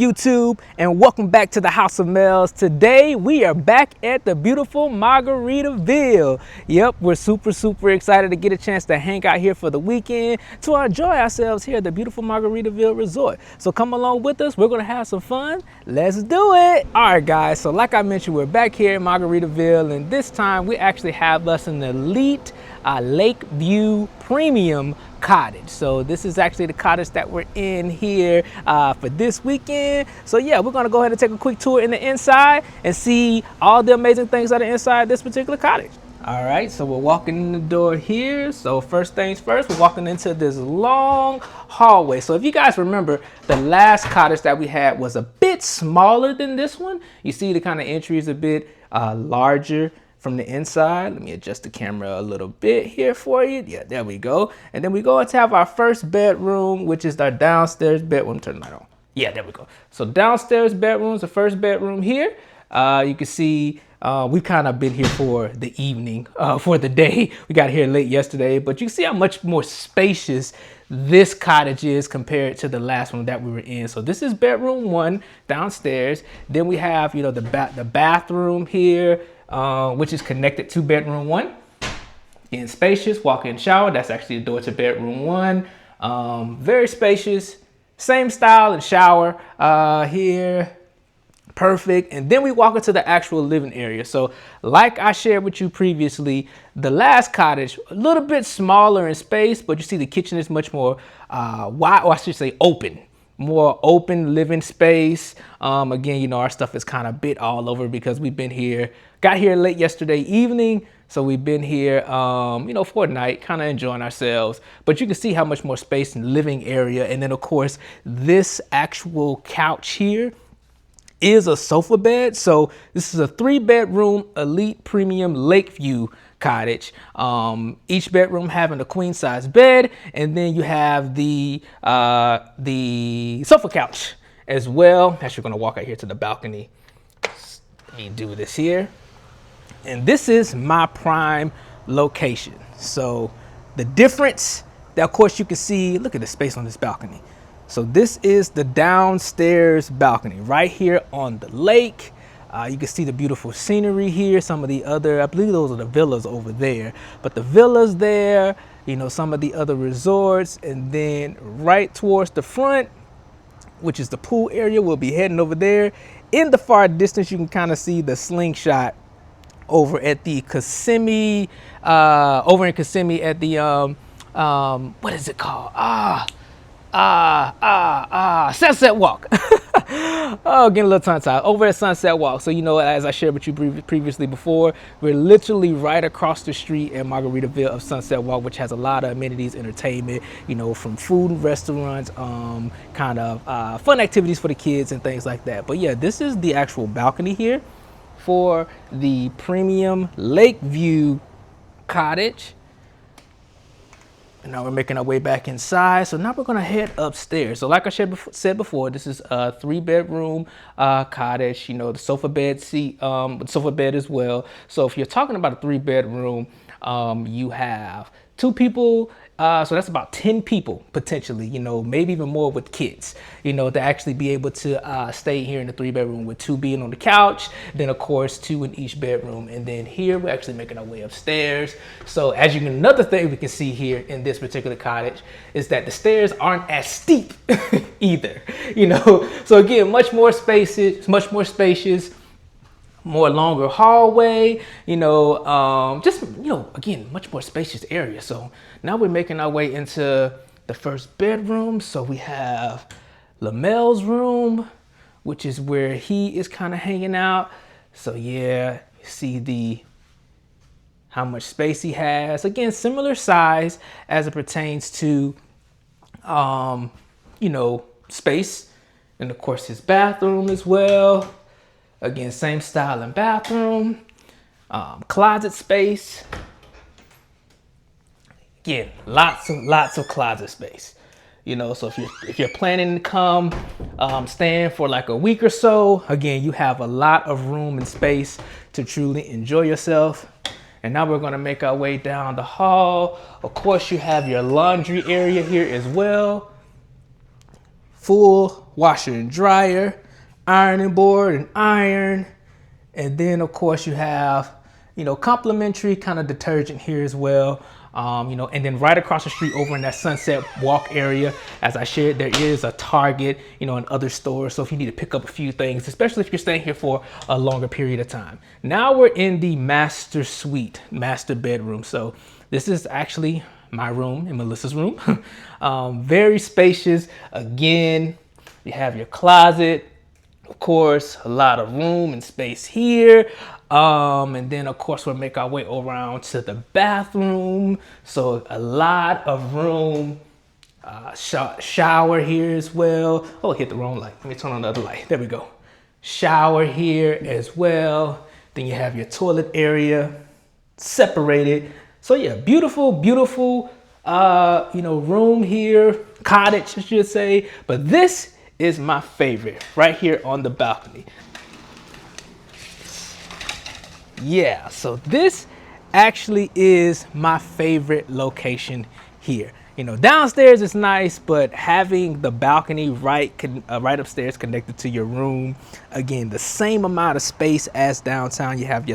YouTube, and welcome back to the House of Mels. Today we are back at the beautiful Margaritaville. Yep, we're super excited to get a chance to hang out here for the weekend, to enjoy ourselves here at the beautiful Margaritaville Resort. So come along with us, we're gonna have some fun. Let's do it. All right guys, so like I mentioned, we're back here in Margaritaville, and this time we actually have us an elite lake view premium cottage. So this is actually the cottage that we're in here for this weekend. So yeah, we're gonna go ahead and take a quick tour in the inside and see all the amazing things that are inside this particular cottage. All right, so we're walking in the door here. So first things first, we're walking into this long hallway. So if you guys remember, the last cottage that we had was a bit smaller than this one. You see the kind of entry is a bit larger from the inside. Let me adjust the camera a little bit here for you. Yeah, there we go. And then we go into have our first bedroom, which is our downstairs bedroom. Turn the light on. Yeah, there we go. So downstairs bedroom is the first bedroom here. You can see we've kind of been here for the evening, for the day. We got here late yesterday, but you can see how much more spacious this cottage is compared to the last one that we were in. So this is bedroom one downstairs. Then we have, you know, the bathroom here, which is connected to bedroom one. Again, spacious, walk-in shower. That's actually the door to bedroom one. Very spacious, same style and shower here. Perfect. And then we walk into the actual living area. So like I shared with you previously, the last cottage, a little bit smaller in space, but you see the kitchen is much more wide, or I should say open. More open living space. Again, you know, our stuff is kind of bit all over because we've been here, got here late yesterday evening. So we've been here, you know, for a night, kind of enjoying ourselves. But you can see how much more space in the living area. And then of course, this actual couch here is a sofa bed. So this is a 3-bedroom elite premium Lakeview cottage. Each bedroom having a queen size bed, and then you have the sofa couch as well. Actually, gonna walk out here to the balcony. Let me do this here. And this is my prime location. So the difference that of course you can see, look at the space on this balcony. So this is the downstairs balcony right here on the lake. You can see the beautiful scenery here. Some of the other, I believe those are the villas over there, but the villas there, you know, some of the other resorts. And then right towards the front, which is the pool area, we'll be heading over there. In the far distance, you can kind of see the slingshot over at the Kissimmee, over in Kissimmee at the, what is it called? Sunset Walk. Oh, getting a little tongue tied. Over at Sunset Walk. So, you know, as I shared with you previously before, we're literally right across the street in Margaritaville of Sunset Walk, which has a lot of amenities, entertainment, you know, from food and restaurants, kind of fun activities for the kids and things like that. But yeah, this is the actual balcony here for the premium Lakeview cottage. And now we're making our way back inside. So now we're gonna head upstairs. So like I said before, this is a 3-bedroom cottage. You know, the sofa bed sofa bed as well. So if you're talking about a 3-bedroom, you have 2 people. So that's about 10 people potentially, you know, maybe even more with kids, you know, to actually be able to stay here in the 3-bedroom with 2 being on the couch. Then of course 2 in each bedroom. And then here we're actually making our way upstairs. So as you can, another thing we can see here in this particular cottage is that the stairs aren't as steep either, you know. So again, much more spacious, more longer hallway, you know, just, you know, again, much more spacious area. So now we're making our way into the first bedroom. So we have Mel's room, which is where he is kind of hanging out. So yeah, you see how much space he has. Again, similar size as it pertains to, you know, space. And of course his bathroom as well. Again, same style and bathroom, closet space. Again, lots of closet space. You know, so if you're planning to come, staying for like a week or so, again, you have a lot of room and space to truly enjoy yourself. And now we're gonna make our way down the hall. Of course, you have your laundry area here as well. Full washer and dryer, ironing board and iron. And then of course you have, complimentary kind of detergent here as well. And then right across the street over in that Sunset Walk area, as I shared, there is a Target, and other stores. So if you need to pick up a few things, especially if you're staying here for a longer period of time. Now we're in the master suite, master bedroom. So this is actually my room and Melissa's room. Very spacious. Again, you have your closet, of course, a lot of room and space here. And then of course we'll make our way around to the bathroom. So a lot of room, shower here as well. Oh, hit the wrong light. Let me turn on the other light. There we go. Shower here as well. Then you have your toilet area separated. So yeah, beautiful, beautiful, room here, cottage, I should say. But this is my favorite right here on the balcony. Yeah, so this actually is my favorite location here. Downstairs is nice, but having the balcony right upstairs connected to your room, again, the same amount of space as downtown. You have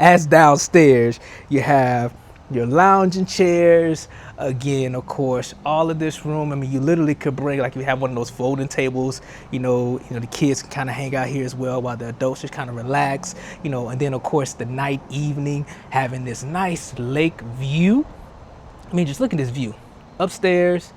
as downstairs, you have your lounging chairs. Again, of course, all of this room. I mean, you literally could bring, like, you have one of those folding tables, the kids can kind of hang out here as well while the adults just kind of relax, and then of course the night, evening, having this nice lake view. I mean, just look at this view upstairs.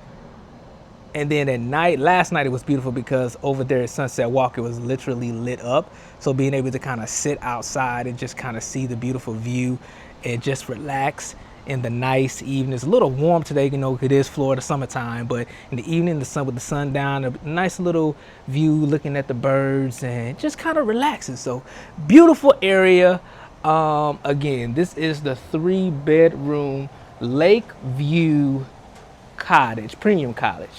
And then at night, last night it was beautiful because over there at Sunset Walk, it was literally lit up. So being able to kind of sit outside and just kind of see the beautiful view and just relax in the nice evening. It's a little warm today, it is Florida summertime, but in the evening, the sun with the sun down, a nice little view looking at the birds and just kind of relaxing. So beautiful area. Again, this is the 3-bedroom lake view cottage, premium cottage.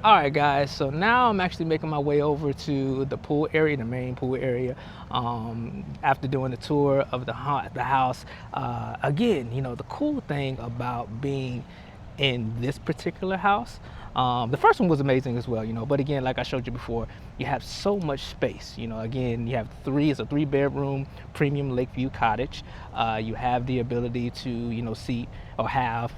All right, guys, so now I'm actually making my way over to the pool area, the main pool area. After doing the tour of the house, again, the cool thing about being in this particular house, the first one was amazing as well, but again, like I showed you before, you have so much space. Again, you have it's a 3-bedroom premium lakeview cottage. You have the ability to, see or have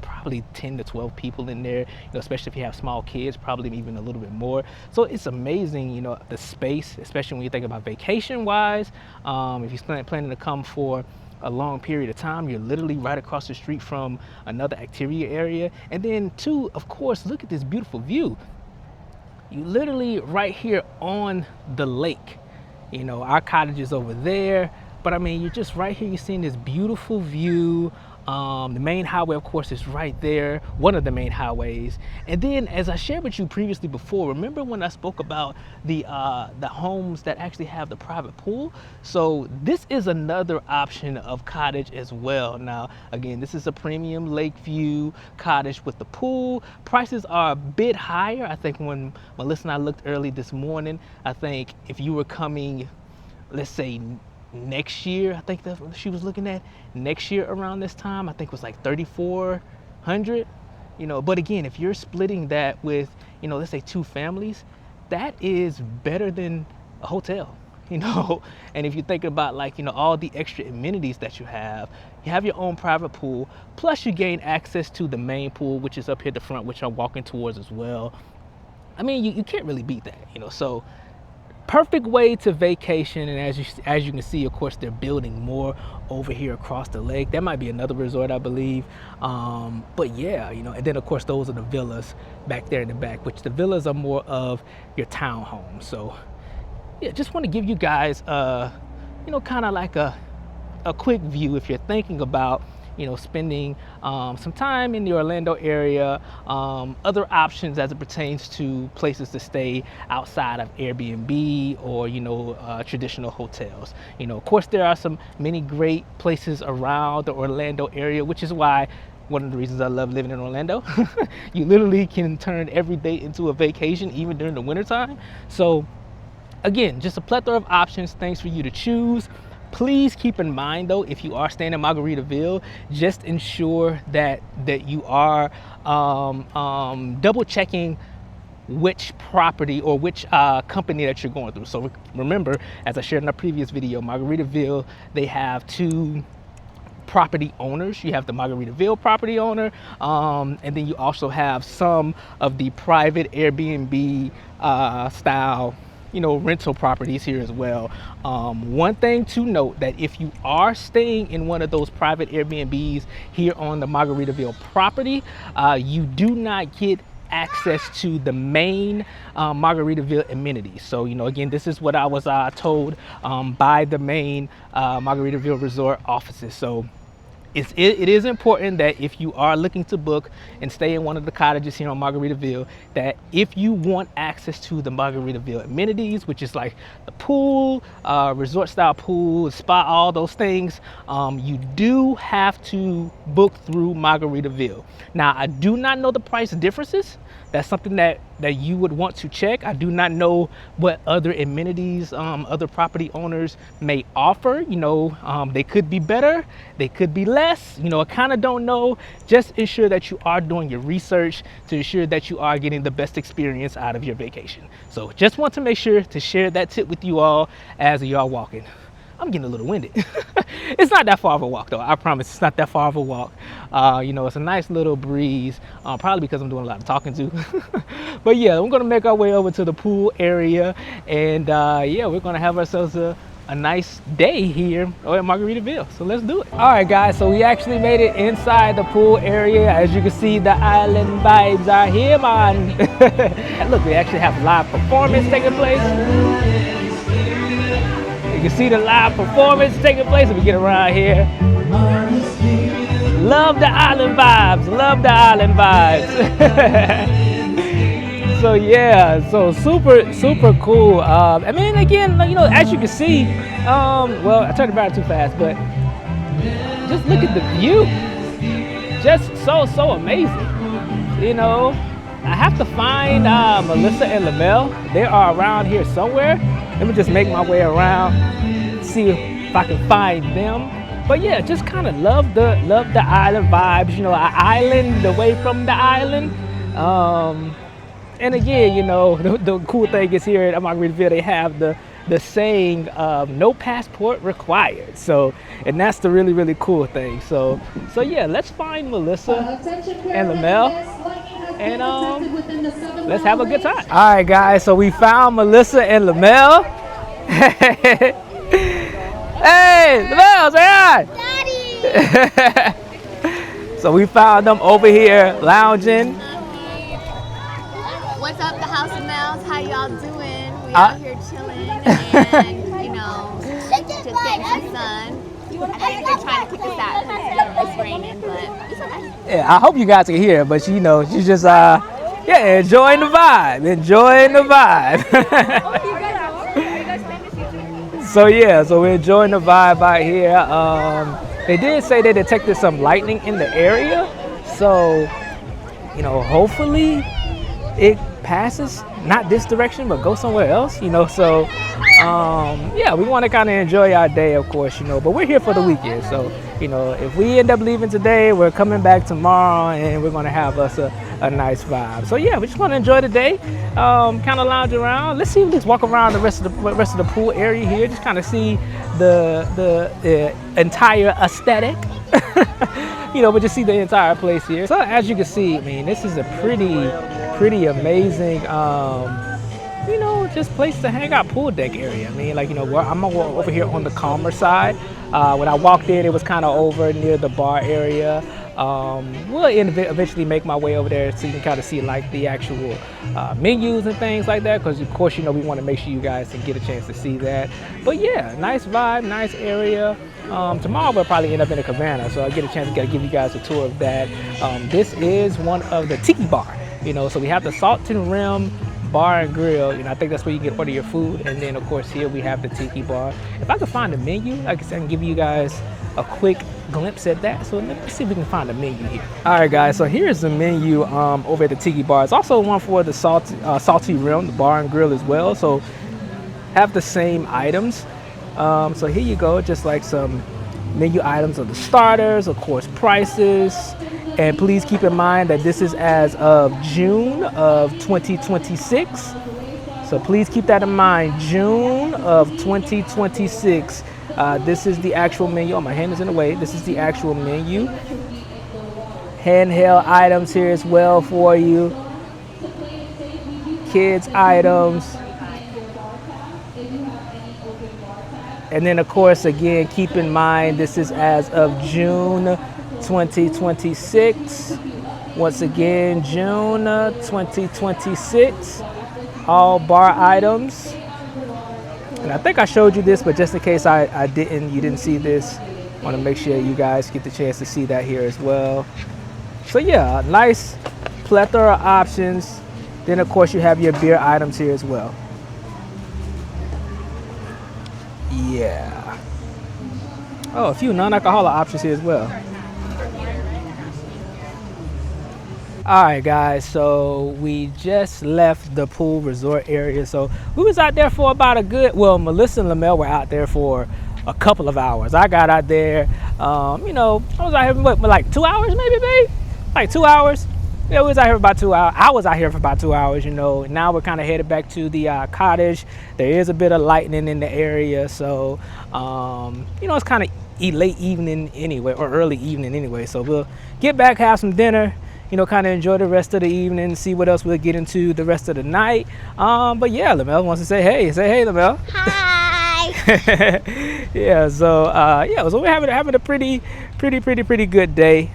probably 10 to 12 people in there, especially if you have small kids, probably even a little bit more. So it's amazing, the space, especially when you think about vacation wise. If you're planning to come for a long period of time, you're literally right across the street from another activity area. And then too, of course, look at this beautiful view. You literally right here on the lake. Our cottage is over there, but I mean, you're just right here, you're seeing this beautiful view. The main highway, of course, is right there, one of the main highways. And then, as I shared with you previously before, remember when I spoke about the homes that actually have the private pool? So this is another option of cottage as well. Now, again, this is a premium lakeview cottage with the pool. Prices are a bit higher. I think when Melissa and I looked early this morning, I think if you were coming, let's say, next year, I think that's what she was looking at. Next year around this time, I think it was like $3,400. But again, if you're splitting that with, let's say 2 families, that is better than a hotel. And if you think about all the extra amenities that you have your own private pool, plus you gain access to the main pool, which is up here at the front, which I'm walking towards as well. I mean, you can't really beat that, so perfect way to vacation. And as you can see, of course, they're building more over here across the lake. That might be another resort, I believe. But yeah, and then of course those are the villas back there in the back, which the villas are more of your townhomes. So yeah, just want to give you guys kind of like a quick view if you're thinking about spending some time in the Orlando area, other options as it pertains to places to stay outside of Airbnb or traditional hotels. Of course, there are many great places around the Orlando area, which is why one of the reasons I love living in Orlando. You literally can turn every day into a vacation, even during the wintertime. So again, just a plethora of options, things for you to choose. Please keep in mind, though, if you are staying in Margaritaville, just ensure that you are double checking which property or which company that you're going through. So remember, as I shared in a previous video, Margaritaville, they have two property owners. You have the Margaritaville property owner, and then you also have some of the private Airbnb style, you know, rental properties here as well. One thing to note, that if you are staying in one of those private Airbnbs here on the Margaritaville property, you do not get access to the main Margaritaville amenities. So, you know, again, this is what I was told by the main Margaritaville resort offices. So it is important that if you are looking to book and stay in one of the cottages here on Margaritaville, that if you want access to the Margaritaville amenities, which is like the pool, resort style pool, spa, all those things, you do have to book through Margaritaville. Now, I do not know the price differences. That's something that you would want to check. I do not know what other amenities other property owners may offer. You know, they could be better, they could be less. You know, I kind of don't know. Just ensure that you are doing your research to ensure that you are getting the best experience out of your vacation. So just want to make sure to share that tip with you all as y'all walking. I'm getting a little winded. It's not that far of a walk though, I promise. It's not that far of a walk. You know, it's a nice little breeze, probably because I'm doing a lot of talking too. But yeah, we're gonna make our way over to the pool area, and yeah, we're gonna have ourselves a nice day here at Margaritaville. So let's do it. All right guys, so we actually made it inside the pool area. As you can see, the island vibes are here, man. And look, we actually have live performance taking place. You can see the live performance taking place if we get around here. Love the island vibes, love the island vibes. So yeah, so super cool. I mean, again, you know, as you can see, well, I turned around too fast, but just look at the view. Just so amazing. You know, I have to find Melissa and Mels. They are around here somewhere. Let me just make my way around, see if I can find them. But yeah, just kind of love the island vibes. You know, an island away from the island. And again, you know, the cool thing is here at Margaritaville, they have the saying no passport required. So, and that's the really cool thing. So yeah, let's find Melissa and Mels, and let's have a good time. All right guys, so we found Melissa and Mels. Hey, Mels, say hi. Daddy. So we found them over here lounging. What's up, the House of Mels? How y'all doing? We out here chilling and, you know, just getting some sun. I think they're trying to kick us out because it's raining, but it's okay. Yeah, I hope you guys can hear, but you know, she's just yeah, enjoying the vibe, enjoying the vibe. So yeah, so we're enjoying the vibe out here. They did say they detected some lightning in the area, so you know, hopefully it passes, not this direction, but go somewhere else, you know. So yeah, we want to kind of enjoy our day, of course, you know, but we're here for the weekend. So, you know, if we end up leaving today, we're coming back tomorrow, and we're going to have us a nice vibe. So yeah, we just want to enjoy the day, kind of lounge around. Let's see, let's walk around the rest of the pool area here, just kind of see the entire aesthetic. You know, but just see the entire place here. So as you can see, I mean, this is a pretty amazing, you know, just place to hang out, pool deck area. I mean, like, you know, I'm over here on the calmer side. When I walked in, it was kind of over near the bar area. We'll eventually make my way over there so you can kind of see like the actual menus and things like that, because of course, you know, we want to make sure you guys can get a chance to see that. But yeah, nice vibe, nice area. Tomorrow we'll probably end up in a cabana, so I'll get a chance to give you guys a tour of that. This is one of the tiki bar, you know, so we have the Salt and Rim Bar and Grill. You know, I think that's where you can order your food, and then of course here we have the tiki bar. If I could find the menu, like I said, I can give you guys a quick glimpse at that. So let me see if we can find a menu here. All right guys, so here's the menu over at the tiki bar. It's also one for the salty rim, the bar and grill as well, so have the same items. So here you go, just like some menu items of the starters, of course prices, And please keep in mind that this is as of June of 2026. So please keep that in mind, June of 2026. This is the actual menu. Oh, my hand is in the way. This is the actual menu. Handheld items here as well for you. Kids items. And then of course, again, keep in mind, this is as of June 2026. Once again, June 2026. All bar items. And I think I showed you this, but just in case I didn't, you didn't see this, I want to make sure you guys get the chance to see that here as well. So yeah, a nice plethora of options. Then of course you have your beer items here as well. Yeah. Oh, a few non-alcoholic options here as well. All right, guys, so we just left the pool resort area. So we was out there for about a good, well, Melissa and Lamel were out there for a couple of hours. I got out there, I was out here, what, like 2 hours maybe, babe? Like 2 hours? Yeah, we was out here for about 2 hours. I was out here for about 2 hours, Now we're kind of headed back to the cottage. There is a bit of lightning in the area, so, it's kind of late evening anyway, or early evening anyway. So we'll get back, have some dinner, kind of enjoy the rest of the evening, see what else we'll get into the rest of the night. But yeah, Lamel wants to say hey. Say hey, Lamel. Hi. Yeah, so so we're having a pretty good day.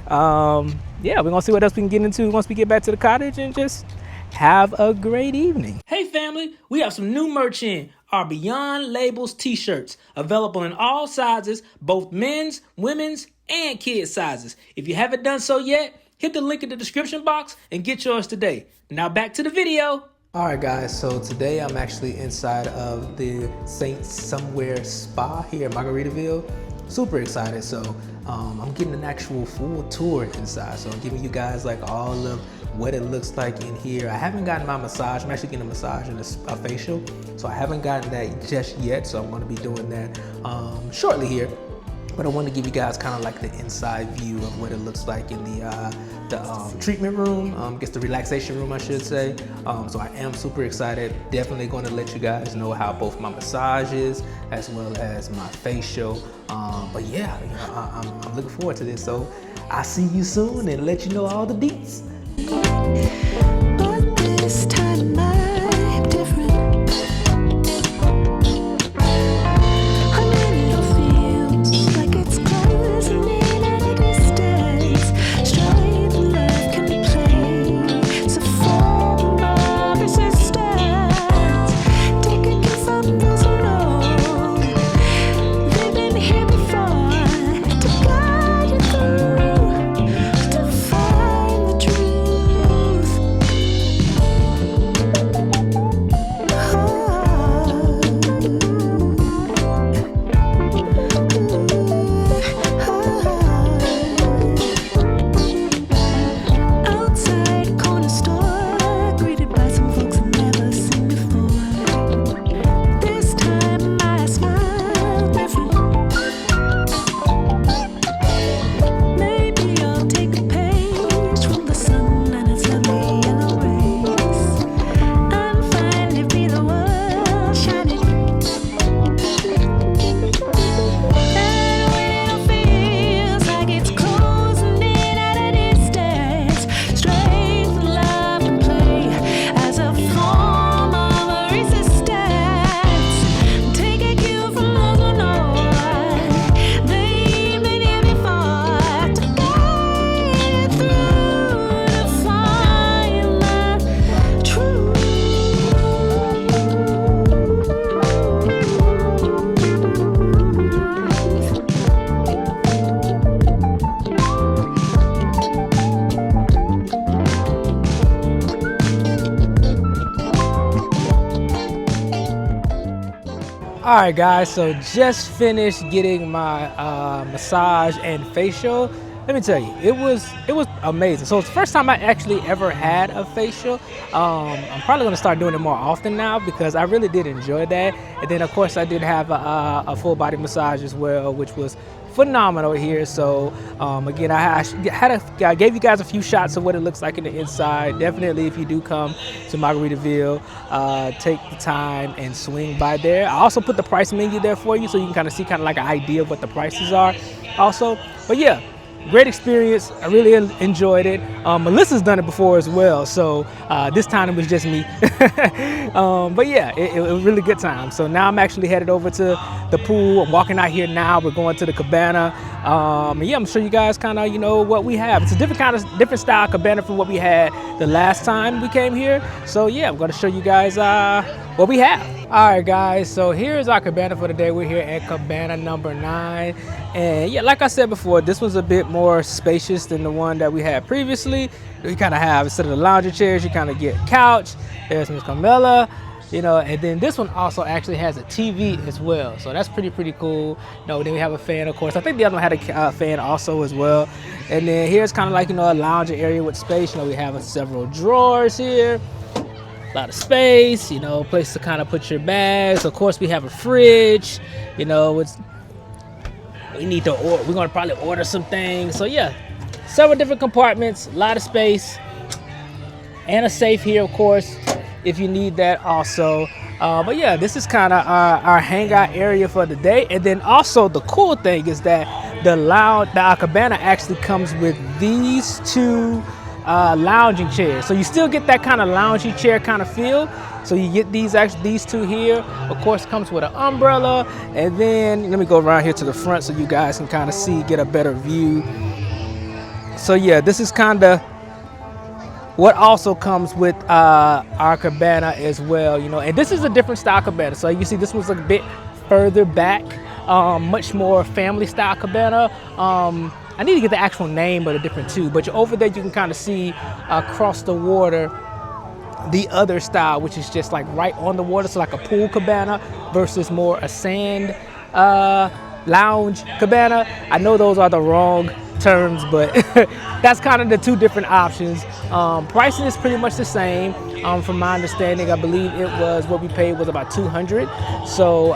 Yeah, we're gonna see what else we can get into once we get back to the cottage and just have a great evening. Hey family, we have some new merch in. Our Beyond Labels t-shirts, available in all sizes, both men's, women's, and kids sizes. If you haven't done so yet, hit the link in the description box and get yours today. Now back to the video. All right, guys, so today I'm actually inside of the Saint Somewhere Spa here in Margaritaville. Super excited. So I'm getting an actual full tour inside. So I'm giving you guys like all of what it looks like in here. I haven't gotten my massage. I'm actually getting a massage and a facial. So I haven't gotten that just yet. So I'm going to be doing that shortly here. But I want to give you guys kind of like the inside view of what it looks like in the treatment room, I guess the relaxation room, I should say. So I am super excited. Definitely going to let you guys know how both my massage is as well as my facial. But yeah, I'm looking forward to this. So I'll see you soon and let you know all the deets. But this time I'm different. All right, guys, so just finished getting my massage and facial. let me tell you, it was amazing. So it's the first time I actually ever had a facial. I'm probably gonna start doing it more often now because I really did enjoy that. And then of course I did have a full body massage as well, which was phenomenal here. So again, I gave you guys a few shots of what it looks like in the inside. Definitely, if you do come to Margaritaville, take the time and swing by there. I also put the price menu there for you, so you can kind of see kind of like an idea of what the prices are. Also, but yeah, great experience. I really enjoyed it. Melissa's done it before as well, so this time it was just me. But yeah, it was a really good time. So now I'm actually headed over to the pool. I'm walking out here now. We're going to the cabana. And yeah, I'm sure you guys kind of, you know, what we have. It's a different style cabana from what we had the last time we came here. So yeah, I'm going to show you guys what we have. All right, guys, so here's our cabana for the day. We're here at cabana number 9. And yeah, like I said before, this one's a bit more spacious than the one that we had previously. You kind of have, instead of the lounger chairs, you kind of get a couch. There's Miss Carmela, you know, and then this one also actually has a TV as well. So that's pretty cool. You know, then we have a fan, of course. I think the other one had a fan also as well. And then here's kind of like, you know, a lounger area with space. You know, we have several drawers here. A lot of space, you know, place to kind of put your bags. Of course, we have a fridge. You know, we need to order. We're gonna probably order some things. So yeah, several different compartments, a lot of space, and a safe here, of course, if you need that also. But yeah, this is kind of our hangout area for the day. And then also the cool thing is that the cabana actually comes with these two lounging chairs, so you still get that kind of loungy chair kind of feel. So you get these two here. Of course, comes with an umbrella, and then let me go around here to the front so you guys can kind of get a better view. So yeah, this is kind of what also comes with our cabana as well, you know. And this is a different style cabana. So you see, this one's a bit further back, much more family style cabana. I need to get the actual name of the different two, but over there you can kind of see across the water the other style, which is just like right on the water, so like a pool cabana versus more a sand lounge cabana. I know those are the wrong terms, but that's kind of the two different options. Pricing is pretty much the same. From my understanding, I believe what we paid was about $200. So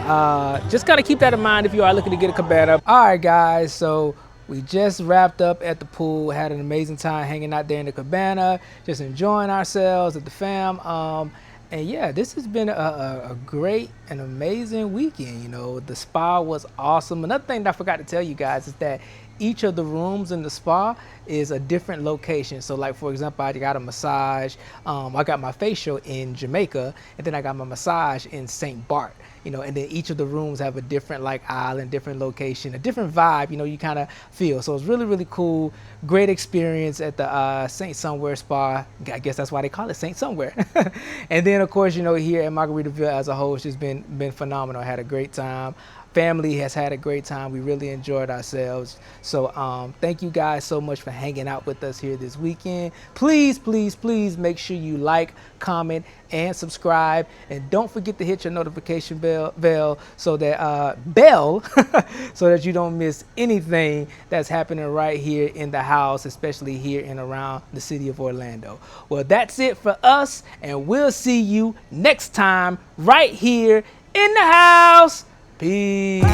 just kind of keep that in mind if you are looking to get a cabana. All right, guys, so we just wrapped up at the pool, had an amazing time hanging out there in the cabana, just enjoying ourselves with the fam. And yeah, this has been a great and amazing weekend. You know, the spa was awesome. Another thing that I forgot to tell you guys is that each of the rooms in the spa is a different location. So like, for example, I got a massage. I got my facial in Jamaica, and then I got my massage in St. Bart. You know, and then each of the rooms have a different like island, different location, a different vibe, you know, you kind of feel. So it's really cool. Great experience at the Saint Somewhere Spa. I guess that's why they call it Saint Somewhere. And then of course, you know, here at Margaritaville as a whole, it's just been phenomenal. I had a great time. Family has had a great time. We really enjoyed ourselves. So thank you guys so much for hanging out with us here this weekend. Please make sure you like, comment, and subscribe. And don't forget to hit your notification bell so that so that you don't miss anything that's happening right here in the house, especially here and around the city of Orlando. Well, that's it for us, and we'll see you next time right here in the house. Peace.